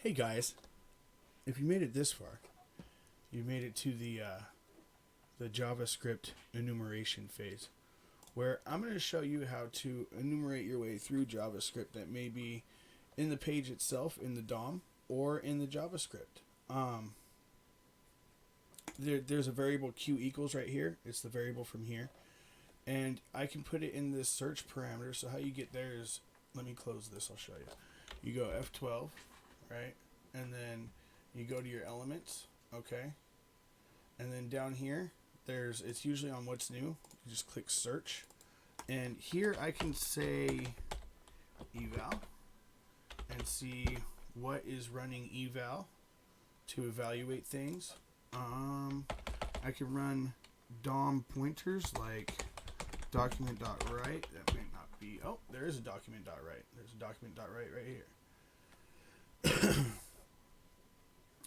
Hey guys, if you made it this far, you made it to the JavaScript enumeration phase, where I'm going to show you how to enumerate your way through JavaScript that may be in the page itself, in the DOM, or in the JavaScript. There's a variable q equals right here. It's the variable from here. And I can put it in this search parameter. So how you get there is, let me close this, I'll show you. You go F12, right? And then you go to your elements, okay? And then down here, it's usually on what's new. You just click search. And here I can say eval and see what is running eval to evaluate things. I can run DOM pointers like document.write. That might not be, oh, there is a document.write. There's a document.write right here.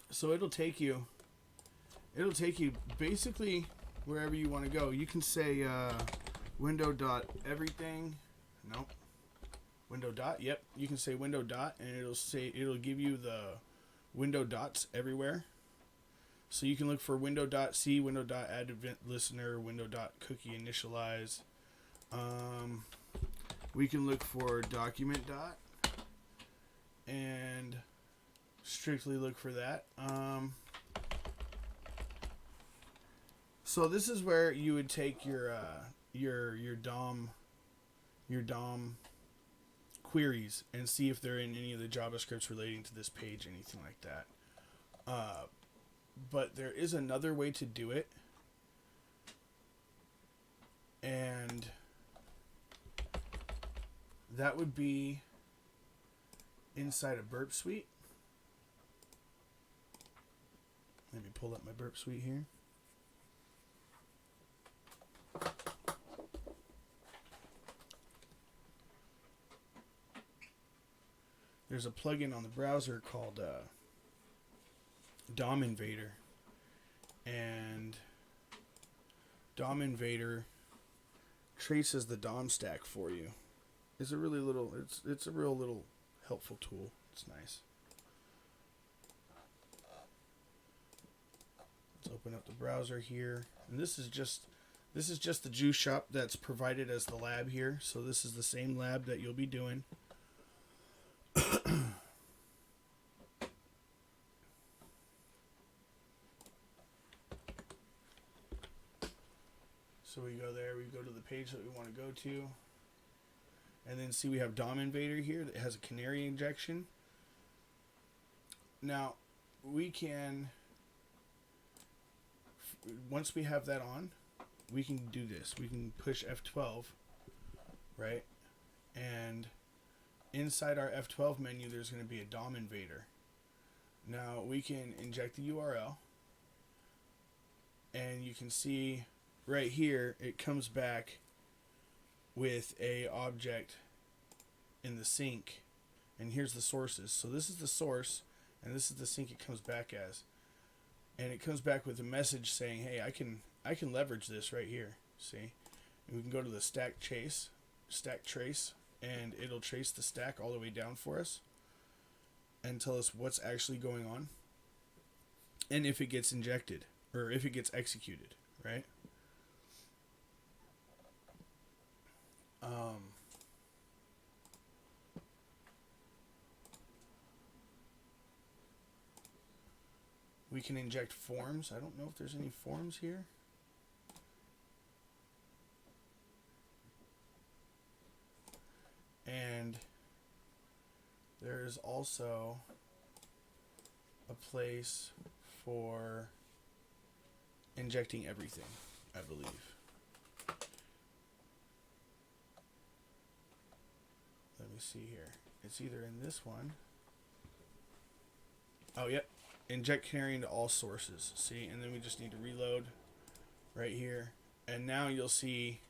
So it'll take you basically wherever you want to go. You can say window.everything. Nope. Window dot. Yep. You can say window dot, and it'll give you the window dots everywhere. So you can look for window.c, window.add event listener, window.cookie initialize. We can look for document dot and strictly look for that. So this is where you would take your DOM queries and see if they're in any of the JavaScripts relating to this page, anything like that. But there is another way to do it, and that would be inside of Burp Suite. Let me pull up my Burp Suite here. There's a plugin on the browser called DOM Invader, and DOM Invader traces the DOM stack for you. It's a really little, it's a real little helpful tool. It's nice. Let's open up the browser here, and this is just the juice shop that's provided as the lab here. So this is the same lab that you'll be doing. So we go there, we go to the page that we want to go to, and then see we have DOM Invader here that has a canary injection. Now we can, once we have that on, we can do this. We can push F12, right? And inside our F12 menu, there's going to be a DOM Invader. Now we can inject the URL, and you can see right here, it comes back with a object in the sink, and here's the sources. So this is the source, and this is the sink it comes back as, and it comes back with a message saying, "Hey, I can leverage this right here." See, and we can go to the stack trace, and it'll trace the stack all the way down for us, and tell us what's actually going on, and if it gets injected or if it gets executed, right? We can inject forms. I don't know if there's any forms here. And there is also a place for injecting everything, I believe. Let me see here. It's either in this one. Oh, yep. Inject canary into all sources. See, and then we just need to reload right here. And now you'll see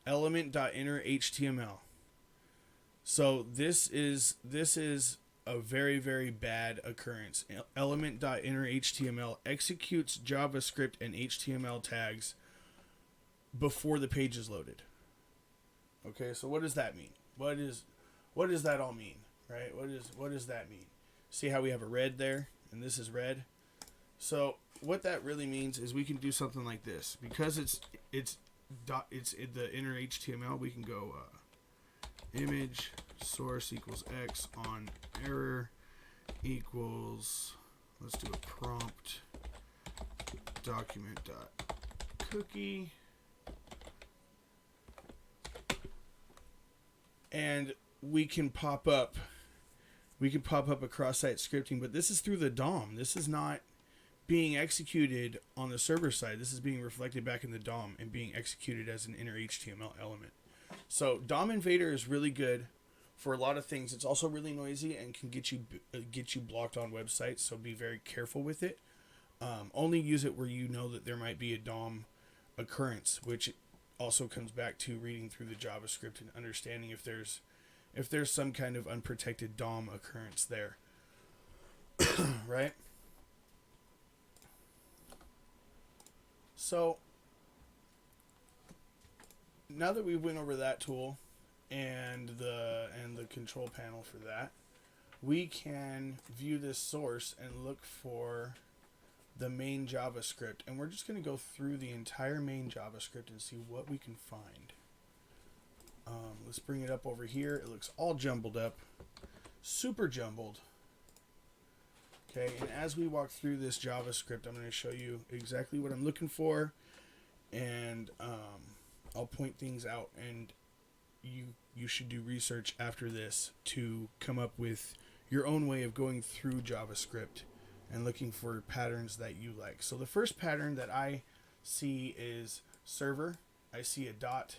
element.innerHTML. So this is a very, very bad occurrence. Element.innerHTML executes JavaScript and HTML tags before the page is loaded. Okay, so what does that mean? What does that all mean, right? What does that mean? See how we have a red there, and this is red. So what that really means is we can do something like this. Because it's the inner HTML, we can go image source equals x on error equals, let's do a prompt document dot cookie, and we can pop up a cross-site scripting, but this is through the DOM. This is not being executed on the server side. This is being reflected back in the DOM and being executed as an inner HTML element. So DOM Invader is really good for a lot of things. It's also really noisy and can get you blocked on websites, so be very careful with it. Only use it where you know that there might be a DOM occurrence, which also comes back to reading through the JavaScript and understanding if there's some kind of unprotected DOM occurrence there. Right? So now that we went over that tool and the control panel for that, we can view this source and look for the main JavaScript, and we're just going to go through the entire main JavaScript and see what we can find. Let's bring it up over here. It looks all jumbled up, super jumbled. Okay, and as we walk through this JavaScript, I'm going to show you exactly what I'm looking for, and I'll point things out, and you should do research after this to come up with your own way of going through JavaScript and looking for patterns that you like. So the first pattern that I see is server. I see a dot,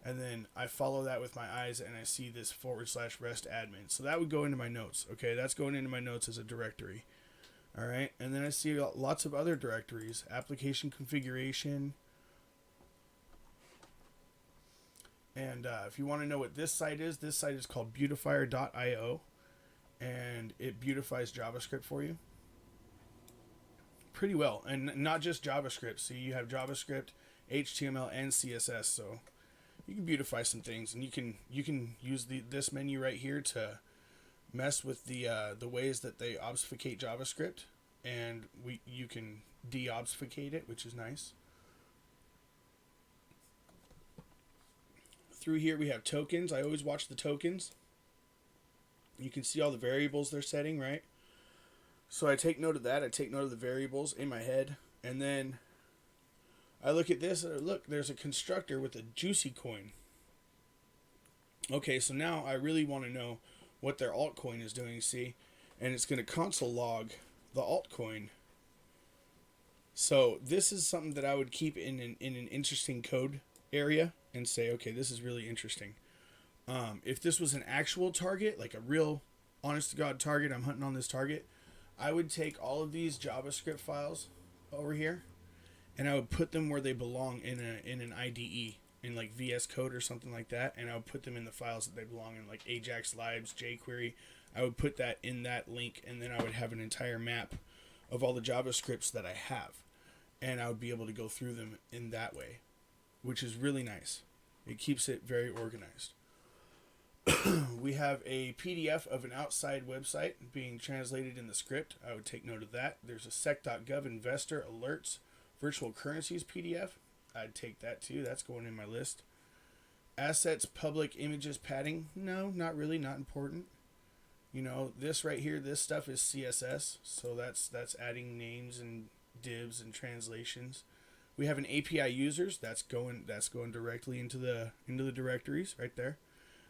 and then I follow that with my eyes, and I see this /rest admin. So that would go into my notes. Okay, that's going into my notes as a directory. All right, and then I see lots of other directories: application configuration. And if you want to know what this site is called beautifier.io, and it beautifies JavaScript for you pretty well, and not just JavaScript. So you have JavaScript, HTML, and CSS. So you can beautify some things, and you can use this menu right here to mess with the ways that they obfuscate JavaScript, and you can de-obfuscate it, which is nice. Through here we have tokens. I always watch the tokens. You can see all the variables they're setting, right? So I take note of that. I take note of the variables in my head, and then I look at this, and look, there's a constructor with a juicy coin. Okay, so now I really want to know what their altcoin is doing, see? And it's going to console log the altcoin. So this is something that I would keep in an interesting code area and say, okay, this is really interesting. If this was an actual target, like a real honest-to-God target, I'm hunting on this target, I would take all of these JavaScript files over here, and I would put them where they belong in an IDE, in like VS Code or something like that, and I would put them in the files that they belong in, like Ajax Libs, jQuery. I would put that in that link, and then I would have an entire map of all the JavaScripts that I have, and I would be able to go through them in that way, which is really nice. It keeps it very organized. We have a PDF of an outside website being translated in the script. I would take note of that. There's a sec.gov investor alerts virtual currencies PDF. I'd take that too. That's going in my list. Assets, public images, padding. No, not really, not important. You know, this right here, this stuff is CSS. So that's adding names and divs and translations. We have an API users. That's going directly into the directories right there.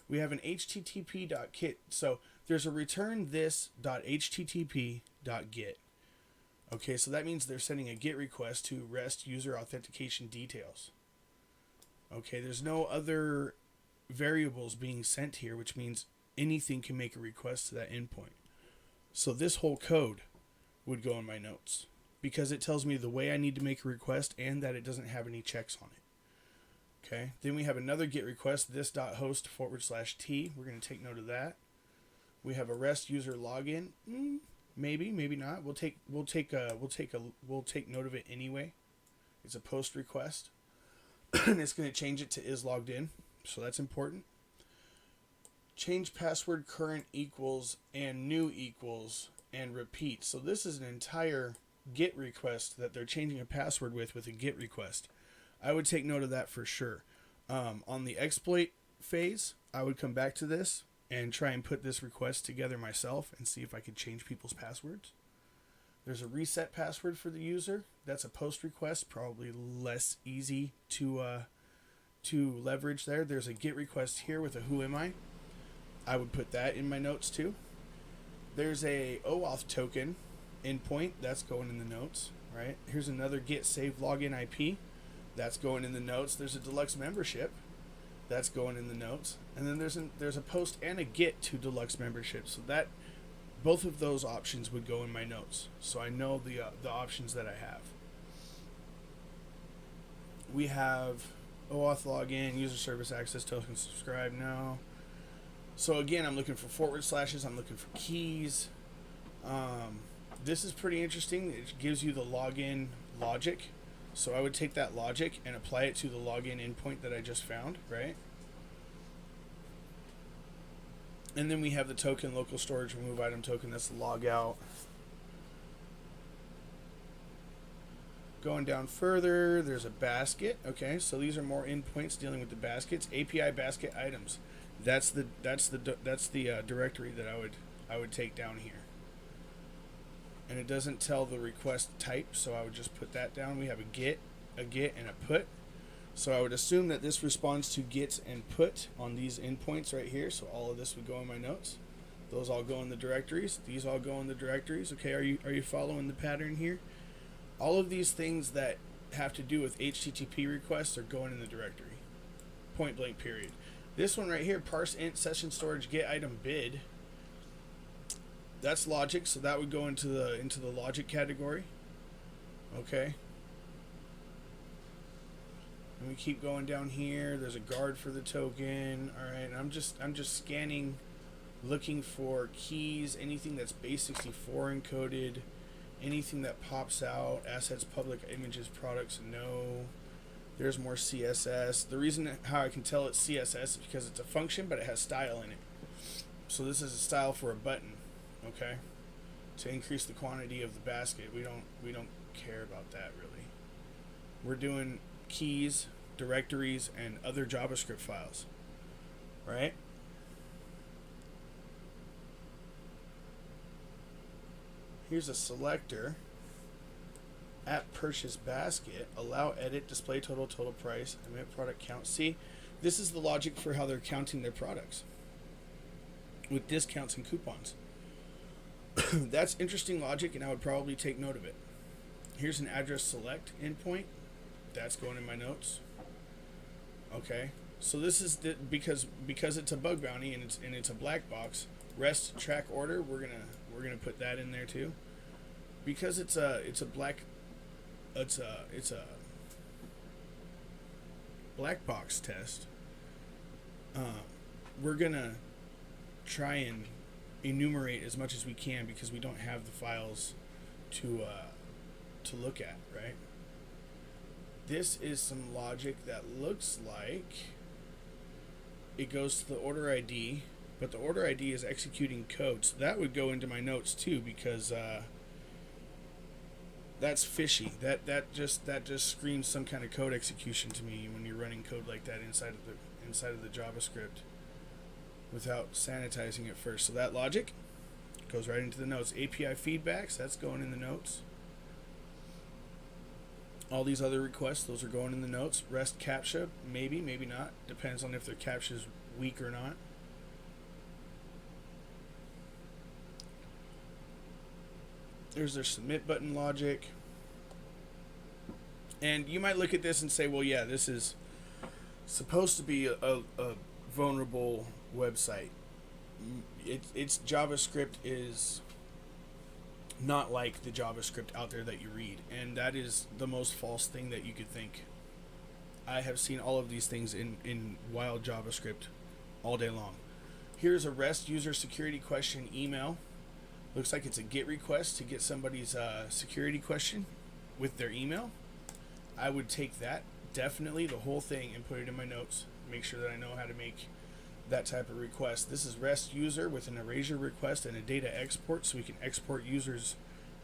We have an http.get. So there's a return this.http.get. Okay, so that means they're sending a GET request to REST user authentication details. Okay, there's no other variables being sent here, which means anything can make a request to that endpoint. So this whole code would go in my notes because it tells me the way I need to make a request and that it doesn't have any checks on it. Okay, then we have another GET request, this.host/t. We're going to take note of that. We have a REST user login. Maybe not. We'll take note of it anyway. It's a post request, and it's going to change it to is logged in, so that's important. Change password current equals and new equals and repeat. So this is an entire GET request that they're changing a password with a GET request. I would take note of that for sure. On the exploit phase, I would come back to this and try and put this request together myself and see if I could change people's passwords. There's a reset password for the user. That's a post request, probably less easy to leverage there. There's a GET request here with a who am I would put that in my notes too. There's a OAuth token endpoint. That's going in the notes, right? Here's another GET save login IP. That's going in the notes. There's a deluxe membership. That's going in the notes. And then there's a post and a GET to deluxe membership. So that both of those options would go in my notes. So I know the options that I have. We have OAuth login, user service access token, subscribe, no. So again, I'm looking for forward slashes. I'm looking for keys. This is pretty interesting. It gives you the login logic. So I would take that logic and apply it to the login endpoint that I just found, right? And then we have the token, local storage, remove item token. That's the log out. Going down further, there's a basket. Okay, so these are more endpoints dealing with the baskets. API basket items. That's the directory that I would take down here. And it doesn't tell the request type, so I would just put that down. We have a get, and a put. So I would assume that this responds to get and put on these endpoints right here. So all of this would go in my notes. Those all go in the directories. These all go in the directories. Okay, are you following the pattern here? All of these things that have to do with HTTP requests are going in the directory. Point blank period. This one right here, parse int session storage get item bid. That's logic, so that would go into the logic category. Okay. And we keep going down here. There's a guard for the token. All right, and I'm just scanning, looking for keys, anything that's base64 encoded, anything that pops out, assets, public images, products, no. There's more CSS. The reason how I can tell it's CSS is because it's a function, but it has style in it. So this is a style for a button, okay? To increase the quantity of the basket. We don't care about that really. We're doing keys, directories, and other JavaScript files, right? Here's a selector. At purchase basket, allow edit, display total, total price, emit product count. See, this is the logic for how they're counting their products with discounts and coupons. That's interesting logic, and I would probably take note of it. Here's an address select endpoint. That's going in my notes. Okay, so this is because it's a bug bounty and it's a black box. REST track order. We're gonna put that in there too, because it's a black box test. We're gonna try and enumerate as much as we can because we don't have the files to look at, right? This is some logic that looks like it goes to the order ID, but the order ID is executing code, so that would go into my notes too because that's fishy. That just screams some kind of code execution to me when you're running code like that inside of the JavaScript without sanitizing it first. So that logic goes right into the notes. API feedbacks, that's going in the notes. All these other requests, those are going in the notes. REST CAPTCHA, maybe not. Depends on if their CAPTCHA's weak or not. There's their submit button logic. And you might look at this and say, well, yeah, this is supposed to be a vulnerable website. It's JavaScript is not like the JavaScript out there that you read, and that is the most false thing that you could think. I have seen all of these things in wild JavaScript all day long. Here's a REST user security question email. Looks like it's a GET request to get somebody's security question with their email. I would take that, definitely the whole thing, and put it in my notes. Make sure that I know how to make that type of request. This is REST user with an erasure request and a data export, so we can export users'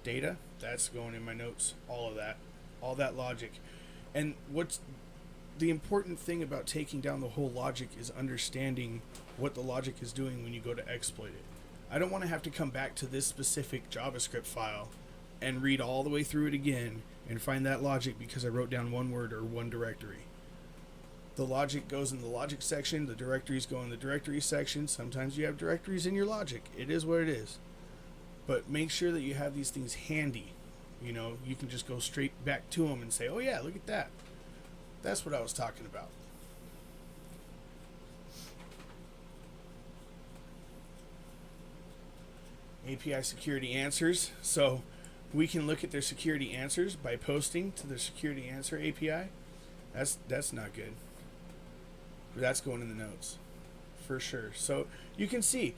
data. That's going in my notes, all of that, all that logic. And what's the important thing about taking down the whole logic is understanding what the logic is doing when you go to exploit it. I don't want to have to come back to this specific JavaScript file and read all the way through it again and find that logic because I wrote down one word or one directory. The logic goes in the logic section, the directories go in the directory section. Sometimes you have directories in your logic. It is what it is. But make sure that you have these things handy. You know, you can just go straight back to them and say, oh yeah, look at that. That's what I was talking about. API security answers. So we can look at their security answers by posting to the security answer API. That's not good. That's going in the notes for sure. So you can see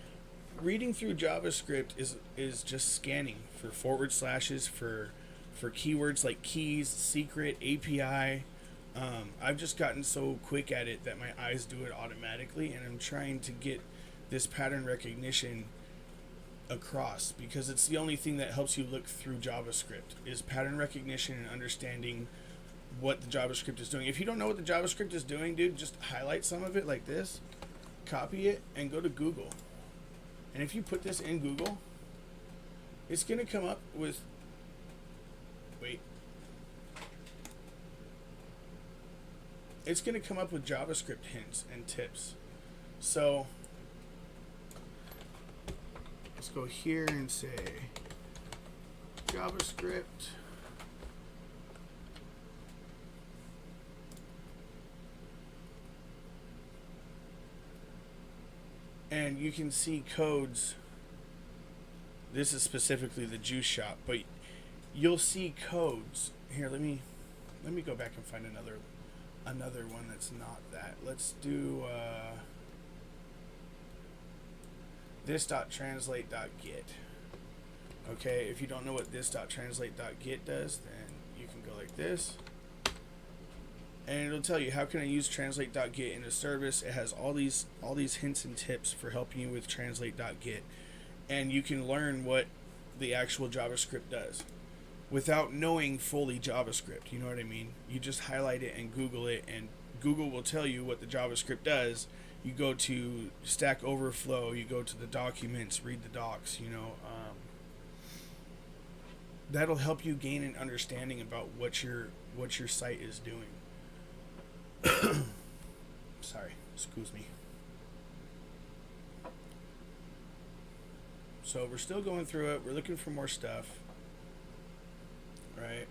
reading through JavaScript is just scanning for forward slashes, for keywords like keys, secret, API. I've just gotten so quick at it that my eyes do it automatically, and I'm trying to get this pattern recognition across because it's the only thing that helps you look through JavaScript is pattern recognition and understanding what the JavaScript is doing. If you don't know what the JavaScript is doing, dude, just highlight some of it like this, copy it, and go to Google. And if you put this in Google, it's going to come up with, it's going to come up with JavaScript hints and tips. So let's go here and say JavaScript and you can see codes. This is specifically the juice shop, but you'll see codes here. Let me go back and find another one that's not that. Let's do this.translate.get. Okay, if you don't know what this.translate.get does, then you can go like this. And it'll tell you how can I use translate.get in a service. It has all these hints and tips for helping you with translate.get. And you can learn what the actual JavaScript does without knowing fully JavaScript. You know what I mean? You just highlight it and Google it, and Google will tell you what the JavaScript does. You go to Stack Overflow, you go to the documents, read the docs, you know. That'll help you gain an understanding about what your site is doing. Sorry, excuse me. So we're still going through it. We're looking for more stuff. Right?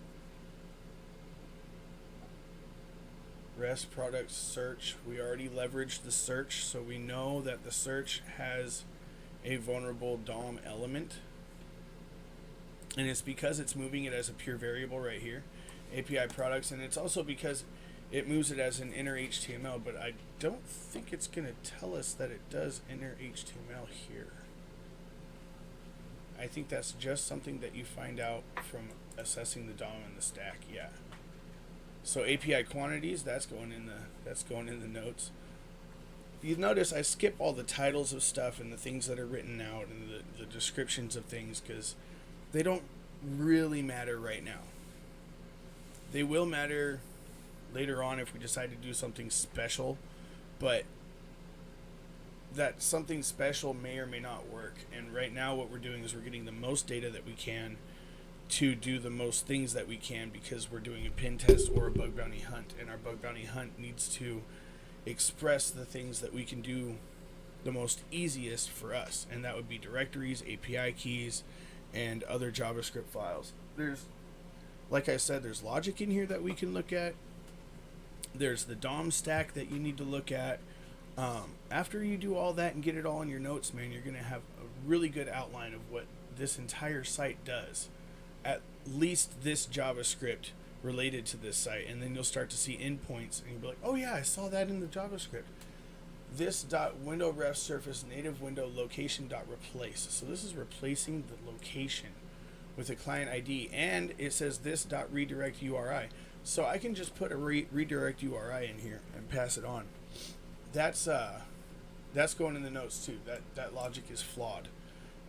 REST products search. We already leveraged the search, so we know that the search has a vulnerable DOM element. And it's because it's moving it as a pure variable right here. API products, and it's also because it moves it as an inner HTML, but I don't think it's going to tell us that it does inner HTML here. I think that's just something that you find out from assessing the DOM and the stack. Yeah. So API quantities, that's going in the notes. You notice I skip all the titles of stuff and the things that are written out and the descriptions of things because they don't really matter right now. They will matter later on if we decide to do something special, but that something special may or may not work. And right now what we're doing is we're getting the most data that we can to do the most things that we can because we're doing a pen test or a bug bounty hunt, and our bug bounty hunt needs to express the things that we can do the most easiest for us, and that would be directories, API keys, and other JavaScript files. There's, like I said, there's logic in here that we can look at. There's the DOM stack that you need to look at. After you do all that and get it all in your notes, man, you're going to have a really good outline of what this entire site does. At least this JavaScript related to this site, and then you'll start to see endpoints, and you'll be like, oh yeah, I saw that in the JavaScript. This .window ref surface native window location .replace. So this is replacing the location with a client ID, and it says this .redirect URI. So I can just put a redirect URI in here and pass it on. That's That's going in the notes too. That logic is flawed,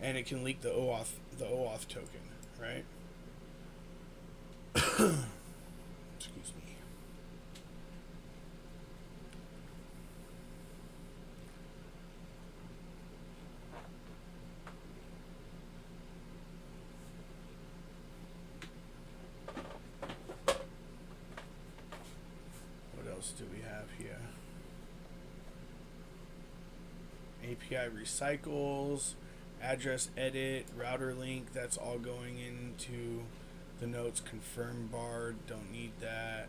and it can leak the OAuth token, right? Excuse me. What else do we have here? API recycles, address edit, router link, that's all going into the notes. Confirm bar, don't need that.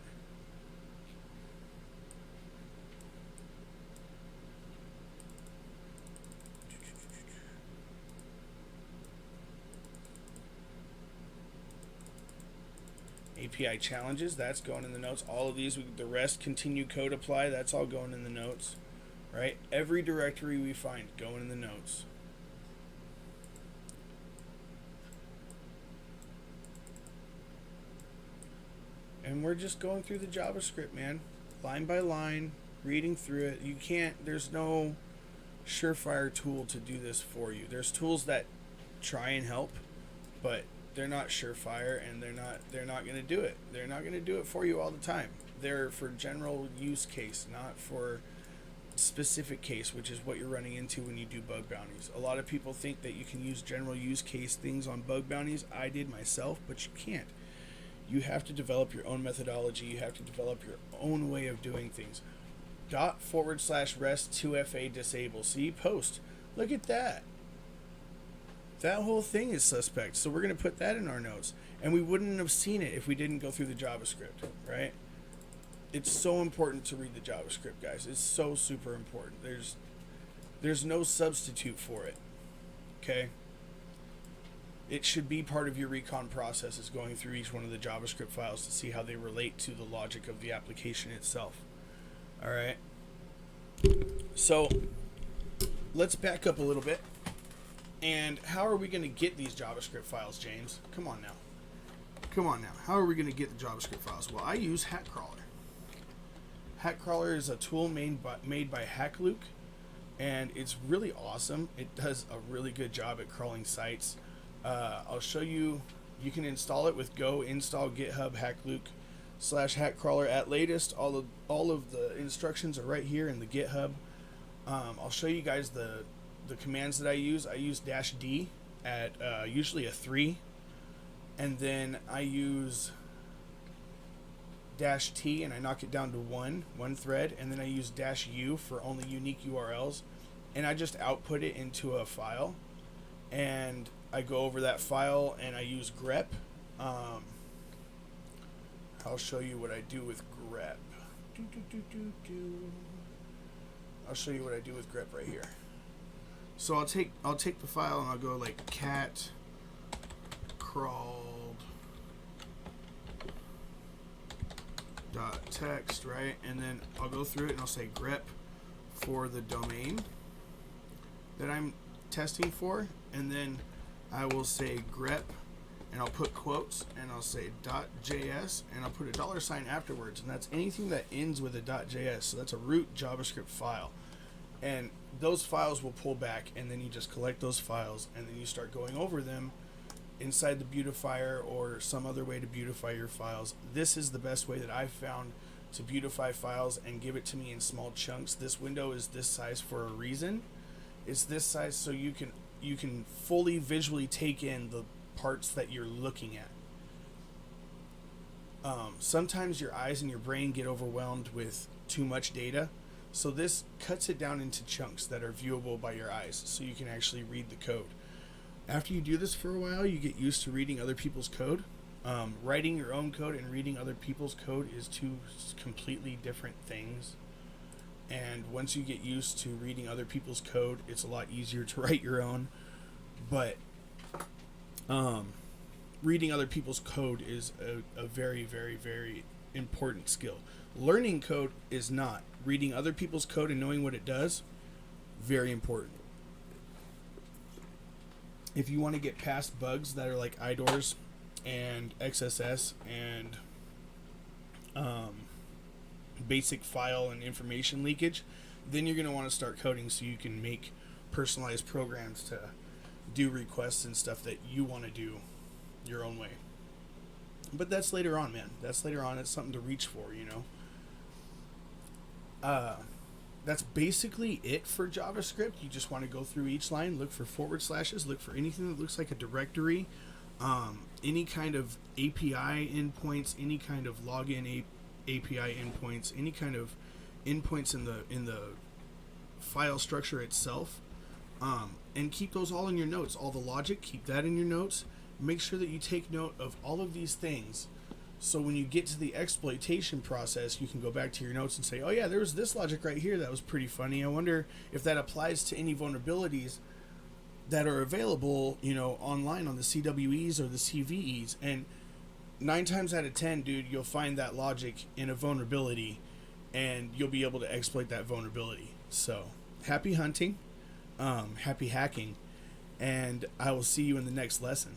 API challenges, that's going in the notes. All of these, the rest, continue code apply, that's all going in the notes. Right? Every directory we find going in the notes. And we're just going through the JavaScript, man. Line by line, reading through it. You can't, there's no surefire tool to do this for you. There's tools that try and help, but they're not surefire, and they're not going to do it. They're not going to do it for you all the time. They're for general use case, not for specific case, which is what you're running into when you do bug bounties. A lot of people think that you can use general use case things on bug bounties. I did myself, but you can't. You have to develop your own methodology. You have to develop your own way of doing things. ./rest 2FA disable. See, post. Look at that. That whole thing is suspect. So we're going to put that in our notes. And we wouldn't have seen it if we didn't go through the JavaScript, right? It's so important to read the JavaScript, guys. It's so super important. There's no substitute for it. Okay? It should be part of your recon process, is going through each one of the JavaScript files to see how they relate to the logic of the application itself. All right? So let's back up a little bit. And how are we going to get these JavaScript files, James? Come on now. Come on now. How are we going to get the JavaScript files? Well, I use HackCrawler. HackCrawler is a tool made by HackLuke, and it's really awesome. It does a really good job at crawling sites. I'll show you. You can install it with go install GitHub HackLuke/HackCrawler at latest. All of the instructions are right here in the GitHub. I'll show you guys the commands that I use. I use -d at usually a 3, and then I use -t and I knock it down to one thread, and then I use -u for only unique URLs, and I just output it into a file, and I go over that file, and I use grep. I'll show you what I do with grep. I'll show you what I do with grep right here. So I'll take the file, and I'll go like cat crawled .text, right? And then I'll go through it, and I'll say grep for the domain that I'm testing for, and then I will say grep, and I'll put quotes, and I'll say .js, and I'll put a $sign afterwards, and that's anything that ends with a .js. So that's a root JavaScript file, and those files will pull back, and then you just collect those files, and then you start going over them inside the beautifier or some other way to beautify your files. This is the best way that I've found to beautify files and give it to me in small chunks. This window is this size for a reason. It's this size so you can fully visually take in the parts that you're looking at. Sometimes your eyes and your brain get overwhelmed with too much data, so this cuts it down into chunks that are viewable by your eyes, so you can actually read the code. After you do this for a while, you get used to reading other people's code. Writing your own code and reading other people's code is two completely different things. And once you get used to reading other people's code, it's a lot easier to write your own. But reading other people's code is a very, very, very important skill. Learning code is not. Reading other people's code and knowing what it does, very important. If you want to get past bugs that are like IDORs and XSS and basic file and information leakage, then you're going to want to start coding so you can make personalized programs to do requests and stuff that you want to do your own way. But that's later on, man. That's later on. It's something to reach for, you know. That's basically it for JavaScript. You just want to go through each line, look for forward slashes, look for anything that looks like a directory, any kind of API endpoints, any kind of login API endpoints, any kind of endpoints in the file structure itself, and keep those all in your notes. All the logic, keep that in your notes. Make sure that you take note of all of these things, so when you get to the exploitation process, you can go back to your notes and say, oh yeah, there was this logic right here that was pretty funny. I wonder if that applies to any vulnerabilities that are available, you know, online on the CWEs or the CVEs. And 9 times out of 10, dude, you'll find that logic in a vulnerability, and you'll be able to exploit that vulnerability. So happy hunting, happy hacking, and I will see you in the next lesson.